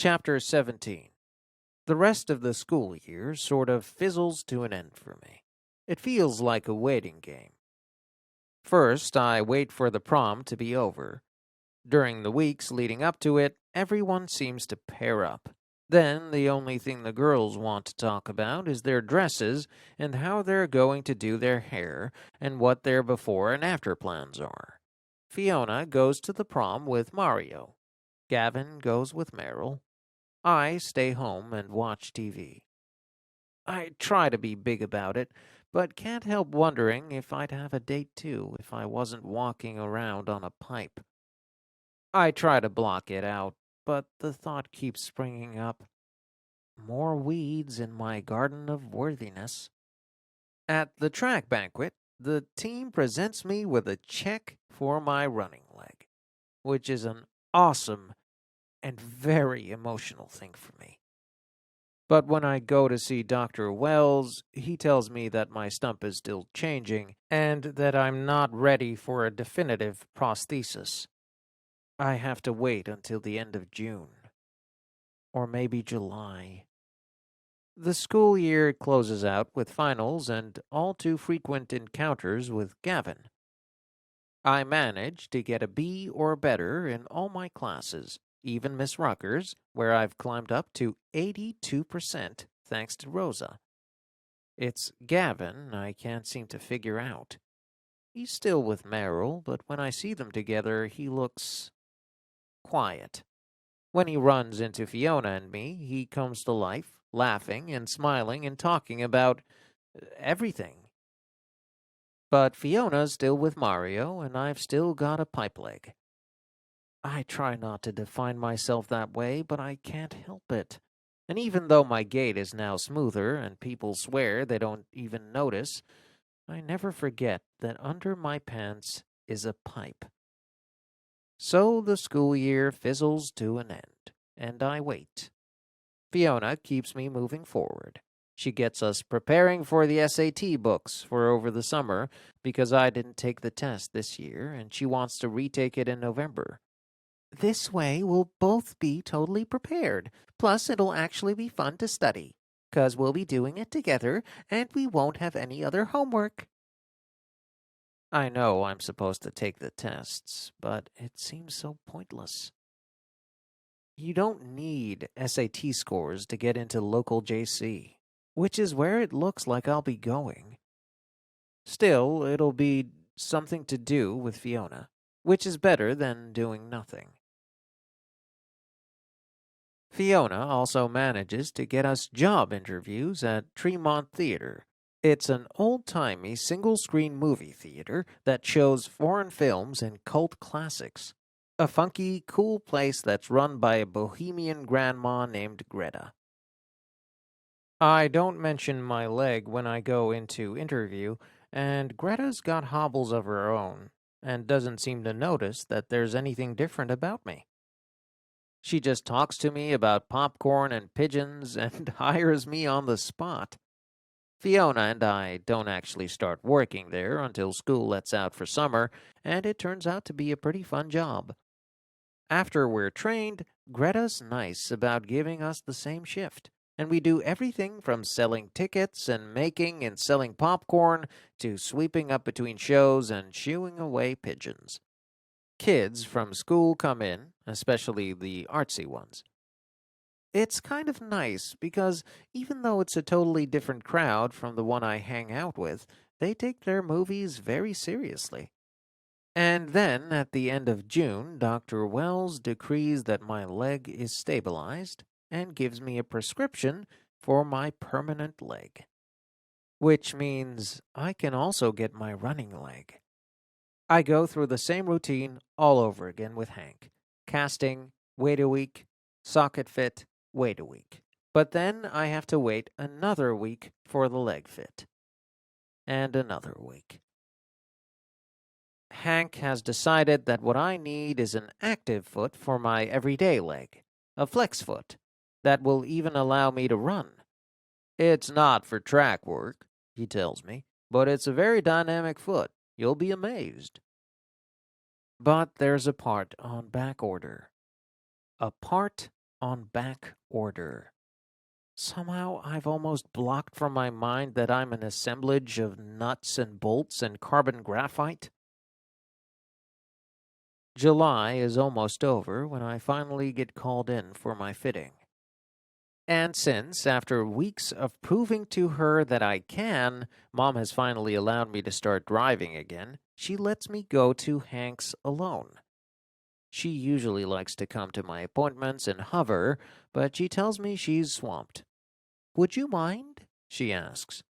Chapter 17. The rest of the school year sort of fizzles to an end for me. It feels like a waiting game. First, I wait for the prom to be over. During the weeks leading up to it, everyone seems to pair up. Then, the only thing the girls want to talk about is their dresses and how they're going to do their hair and what their before and after plans are. Fiona goes to the prom with Mario. Gavin goes with Meryl. I stay home and watch TV. I try to be big about it, but can't help wondering if I'd have a date too if I wasn't walking around on a pipe. I try to block it out, but the thought keeps springing up. More weeds in my garden of worthiness. At the track banquet, the team presents me with a check for my running leg, which is an awesome and very emotional thing for me. But when I go to see Dr. Wells, he tells me that my stump is still changing and that I'm not ready for a definitive prosthesis. I have to wait until the end of June. Or maybe July. The school year closes out with finals and all too frequent encounters with Gavin. I manage to get a B or better in all my classes, even Miss Rucker's, where I've climbed up to 82% thanks to Rosa. It's Gavin I can't seem to figure out. He's still with Meryl, but when I see them together, he looks quiet. When he runs into Fiona and me, he comes to life, laughing and smiling and talking about everything. But Fiona's still with Mario, and I've still got a pipe leg. I try not to define myself that way, but I can't help it. And even though my gait is now smoother and people swear they don't even notice, I never forget that under my pants is a pipe. So the school year fizzles to an end, and I wait. Fiona keeps me moving forward. She gets us preparing for the SAT books for over the summer because I didn't take the test this year, and she wants to retake it in November. This way we'll both be totally prepared. Plus, it'll actually be fun to study, 'cause we'll be doing it together, and we won't have any other homework. I know I'm supposed to take the tests, but it seems so pointless. You don't need SAT scores to get into local JC, which is where it looks like I'll be going. Still, it'll be something to do with Fiona, which is better than doing nothing. Fiona also manages to get us job interviews at Tremont Theater. It's an old-timey single-screen movie theater that shows foreign films and cult classics. A funky, cool place that's run by a bohemian grandma named Greta. I don't mention my leg when I go into interview, and Greta's got hobbles of her own, and doesn't seem to notice that there's anything different about me. She just talks to me about popcorn and pigeons and hires me on the spot. Fiona and I don't actually start working there until school lets out for summer, and it turns out to be a pretty fun job. After we're trained, Greta's nice about giving us the same shift, and we do everything from selling tickets and making and selling popcorn to sweeping up between shows and shooing away pigeons. Kids from school come in, especially the artsy ones. It's kind of nice because even though it's a totally different crowd from the one I hang out with, they take their movies very seriously. And then, at the end of June, Dr. Wells decrees that my leg is stabilized and gives me a prescription for my permanent leg. Which means I can also get my running leg. I go through the same routine all over again with Hank. Casting, wait a week, socket fit, wait a week. But then I have to wait another week for the leg fit. And another week. Hank has decided that what I need is an active foot for my everyday leg, a flex foot, that will even allow me to run. It's not for track work, he tells me, but it's a very dynamic foot. You'll be amazed. But there's a part on back order. A part on back order. Somehow I've almost blocked from my mind that I'm an assemblage of nuts and bolts and carbon graphite. July is almost over when I finally get called in for my fitting. And since, after weeks of proving to her that I can, Mom has finally allowed me to start driving again, she lets me go to Hank's alone. She usually likes to come to my appointments and hover, but she tells me she's swamped. "Would you mind?" she asks.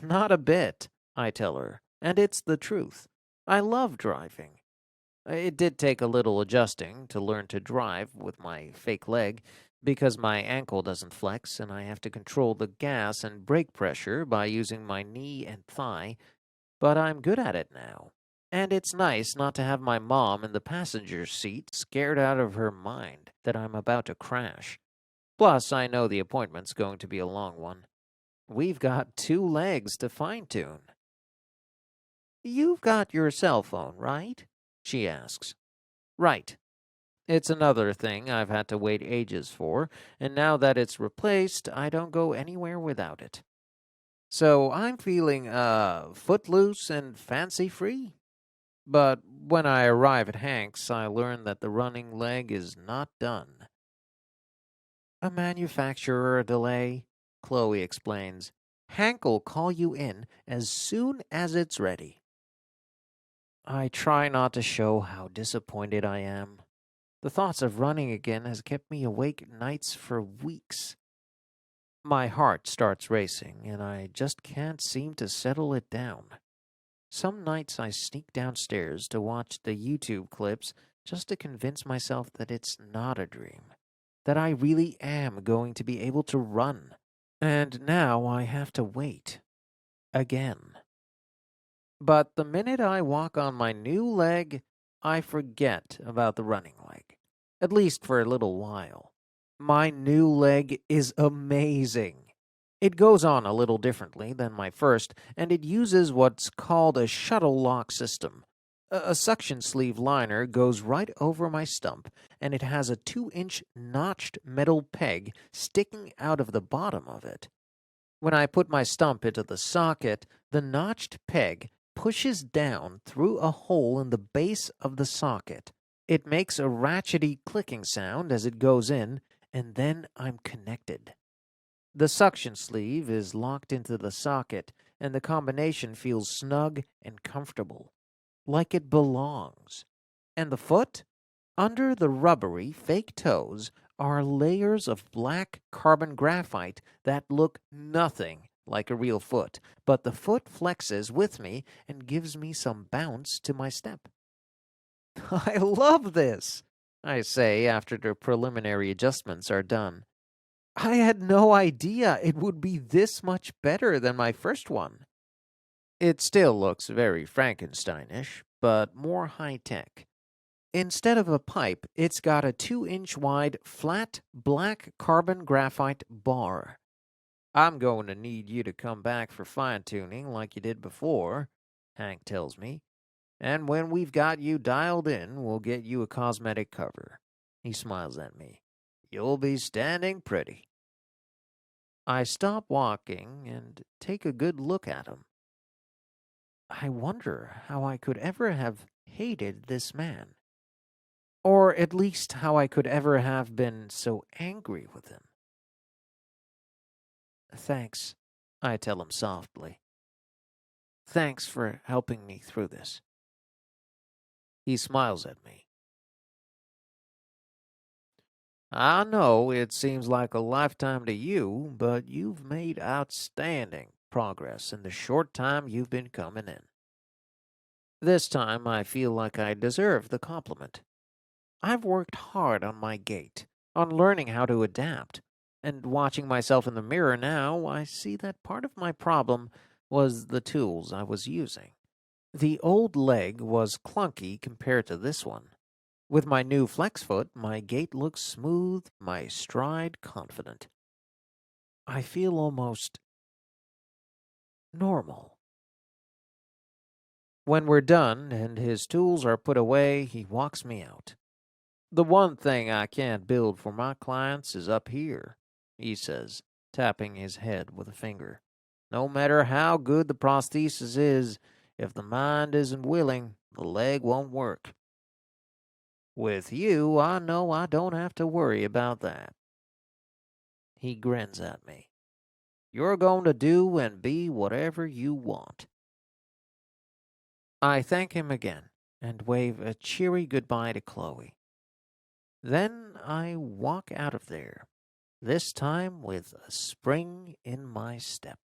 "Not a bit," I tell her, and it's the truth. I love driving. It did take a little adjusting to learn to drive with my fake leg, because my ankle doesn't flex and I have to control the gas and brake pressure by using my knee and thigh, but I'm good at it now. And it's nice not to have my mom in the passenger seat scared out of her mind that I'm about to crash. Plus, I know the appointment's going to be a long one. We've got 2 legs to fine-tune. "You've got your cell phone, right?" she asks. "Right. It's another thing I've had to wait ages for, and now that it's replaced, I don't go anywhere without it. So I'm feeling, footloose and fancy-free. But when I arrive at Hank's, I learn that the running leg is not done." "A manufacturer delay," Chloe explains. "Hank will call you in as soon as it's ready." I try not to show how disappointed I am. The thoughts of running again has kept me awake nights for weeks. My heart starts racing, and I just can't seem to settle it down. Some nights I sneak downstairs to watch the YouTube clips just to convince myself that it's not a dream, that I really am going to be able to run. And now I have to wait. Again. But the minute I walk on my new leg, I forget about the running leg, at least for a little while. My new leg is amazing. It goes on a little differently than my first, and it uses what's called a shuttle lock system. A suction sleeve liner goes right over my stump, and it has a 2-inch notched metal peg sticking out of the bottom of it. When I put my stump into the socket, the notched peg pushes down through a hole in the base of the socket. It makes a ratchety clicking sound as it goes in, and then I'm connected. The suction sleeve is locked into the socket, and the combination feels snug and comfortable, like it belongs. And the foot? Under the rubbery fake toes are layers of black carbon graphite that look nothing like a real foot, but the foot flexes with me and gives me some bounce to my step. "I love this," I say after the preliminary adjustments are done. "I had no idea it would be this much better than my first one." It still looks very Frankensteinish, but more high-tech. Instead of a pipe, it's got a 2-inch wide, flat, black carbon graphite bar. "I'm going to need you to come back for fine-tuning like you did before," Hank tells me. "And when we've got you dialed in, we'll get you a cosmetic cover." He smiles at me. "You'll be standing pretty." I stop walking and take a good look at him. I wonder how I could ever have hated this man. Or at least how I could ever have been so angry with him. "Thanks," I tell him softly. "Thanks for helping me through this." He smiles at me. "I know it seems like a lifetime to you, but you've made outstanding progress in the short time you've been coming in." This time I feel like I deserve the compliment. I've worked hard on my gait, on learning how to adapt, and watching myself in the mirror now, I see that part of my problem was the tools I was using. The old leg was clunky compared to this one. With my new flex foot, my gait looks smooth, my stride confident. I feel almost normal. When we're done and his tools are put away, he walks me out. The one thing I can't build for my clients is up here, he says, tapping his head with a finger. No matter how good the prosthesis is, if the mind isn't willing, the leg won't work. With you, I know I don't have to worry about that. He grins at me. You're going to do and be whatever you want. I thank him again and wave a cheery goodbye to Chloe. Then I walk out of there, this time with a spring in my step.